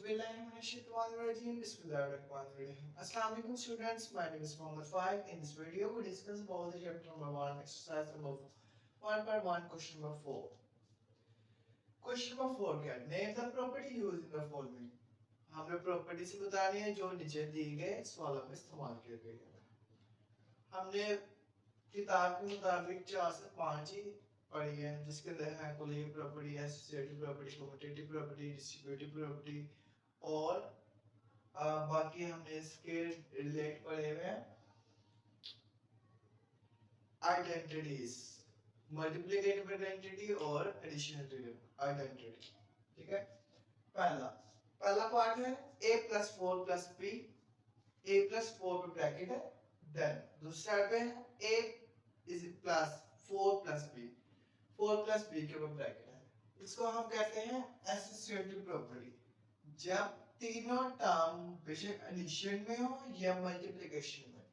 Assalamu alaikum students, my name is Mohammed Faik. In this video, we discuss about the chapter number 1, exercise number 1.1, question number 4. Question number 4 क्या? Name the property used in the following. हमें property से बतानी है जो नीचे दी गए सवालों में इस्तेमाल की गई है। हमने किताब के मुताबिक 4 से 5 ही पढ़ी है, जिसके अंदर है collusive property, associative property, commutative property, distributive property और बाकी हमने इसके रिलेट पढ़े हुए हैं आइडेंटिटीज, मल्टीप्लिकेटिव आइडेंटिटी और एडिशनल आइडेंटिटी। ठीक है, पहला पार्ट है a + 4 + b, a + 4 पे ब्रैकेट है, देन दूसरा साइड पे है a + 4 + b, 4 + b के ऊपर ब्रैकेट है। इसको हम कहते हैं एसोसिएटिव प्रॉपर्टी। जब तीनों टर्म बेशक एडिशन में हो या मल्टीप्लिकेशन में,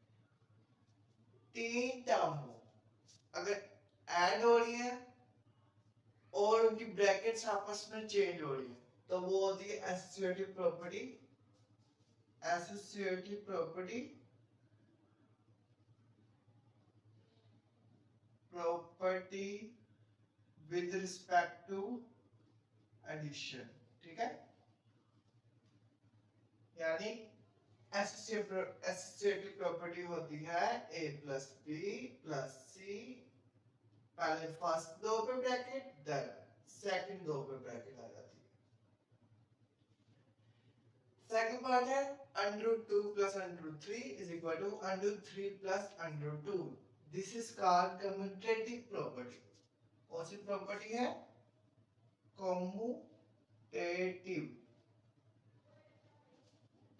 तीन टर्म हो, अगर ऐड हो रही है और उनकी ब्रैकेट्स आपस में चेंज हो रही है तो वो होती है associative property. Associative property with respect to addition. ठीक है, यानी एसोसिएटिव प्रॉपर्टी होती है a + b + c, पहले फर्स्ट दो पे ब्रैकेट, देन सेकंड दो पे ब्रैकेट आ जाती है। सेकंड पार्ट है √2 + √3 = √3 + √2। This is called commutative property. कौन सी प्रॉपर्टी है? Commutative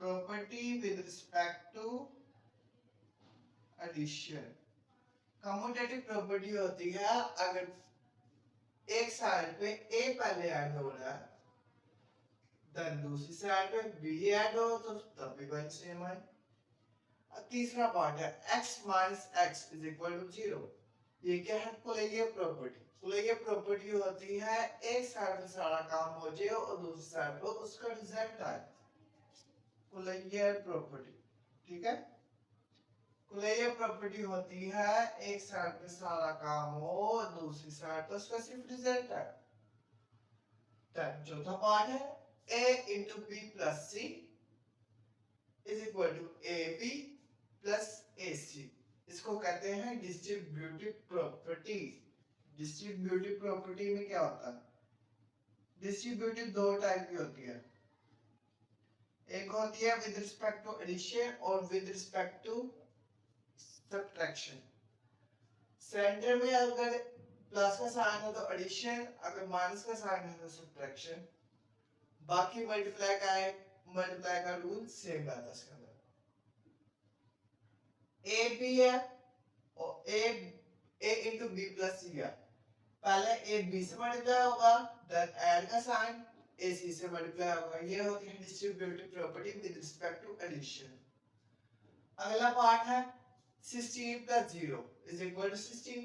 property with respect to addition. Commutative property होती है अगर एक साइड पे a पहले ऐड हो रहा है, देन दूसरी साइड पे b ऐड हो तो तब भी वही सेम है। तीसरा पार्ट है x - x = 0। ये क्या है? Collusive property. कोलिजिव प्रॉपर्टी होती है एक साइड पे सारा काम हो जाए और दूसरी साइड पे उसका रिजल्ट आए। Collusive property. ठीक है, कोलिजिव प्रॉपर्टी होती है एक साइड पे सारा काम हो और दूसरी साइड पे उसका सिर्फ रिजल्ट आए। चौथा पार्ट है a × b + c = ab + ac। इसको कहते हैं डिस्ट्रीब्यूटिव प्रॉपर्टी। डिस्ट्रीब्यूटिव प्रॉपर्टी में क्या होता है? डिस्ट्रीब्यूटिव दो टाइप की होती है, एक होती है विद रिस्पेक्ट टू एडिशन और with respect to subtraction. Centre में अगर प्लस का साइन है तो एडिशन, अगर माइनस का साइन है तो सब्ट्रैक्शन। बाकी मल्टीप्लाई का रूल सेम रहता है इसके अंदर। ए बी है और a × b + c है, पहले a b से मल्टीप्लाई होगा, देन ऐड का साइन a c से मल्टीप्लाई होगा। ये होती है distributive property with respect to addition. अगला पार्ट है 16 + 0 = 16।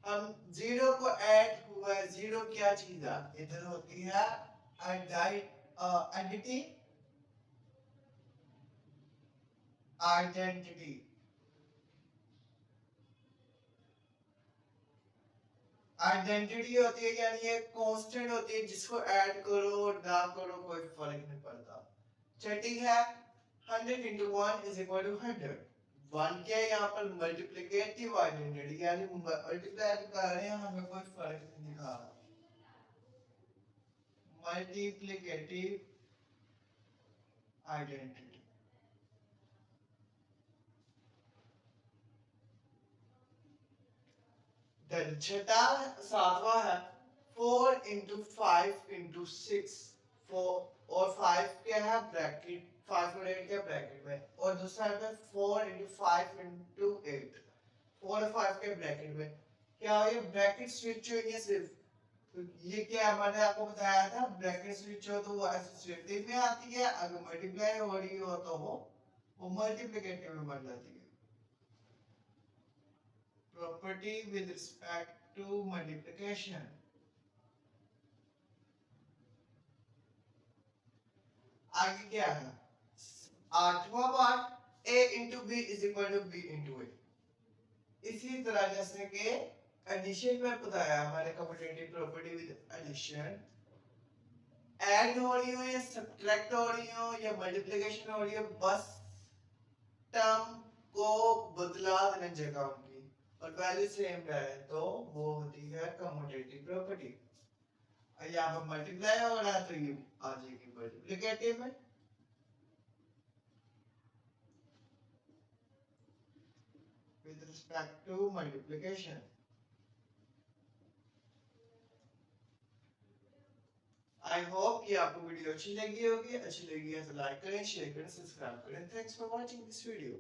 हम 0 को ऐड हुआ है, 0 क्या चीज है? इधर होती है आइडेंटिटी। आइडेंटिटी आइडेंटिटी होती है यानी ये कांस्टेंट होती है जिसको ऐड करो और ना करो कोई फर्क नहीं पड़ता। छठी है 100 × 1 = 100। 1 क्या है यहाँ पर? मल्टीप्लिकेटिव आइडेंटिटी, यानी मल्टीप्लाई कर रहे हैं, हमें कोई फर्क नहीं दिखा रहा। Multiplicative identity. छठा सातवां है 4 × 5 × 6। 4 और 5 क्या है? ब्रैकेट, 5 और 8 क्या ब्रैकेट में, और दूसरा है 4 × 5 × 8। 4 और 5 के ब्रैकेट में। क्या ये ब्रैकेट स्विच हुई है सिर्फ? तो ये क्या मैंने आपको बताया था, ब्रैकेट स्विच हो तो वो एसोसिएटिव में आती है, अगर मल्टीप्लाई हो रही हो तो वो मल्टीप्लिकेटिव में बन जाती है। Property with respect to multiplication. आगे क्या है, आठवां part a into B is equal to B into A. इसी तरह जैसे कि एडिशन में बताया हमारे commutative property with addition, add हो रही हो या सब्ट्रैक्ट हो रही हो या मल्टीप्लिकेशन हो रही हो, बस टर्म को बदला देना जगह उनकी और वैल्यू सेम रहे तो वो होती है कम्यूटेटिव प्रॉपर्टी। यहाँ पर मल्टीप्लाई हो रहा है तो ये आ जाएगी मल्टीप्लिकेटिव में। with respect to multiplication। I hope कि आपको वीडियो अच्छी लगी होगी। अच्छी लगी है तो लाइक करें, शेयर करें, सब्सक्राइब करें। Thanks for watching this video.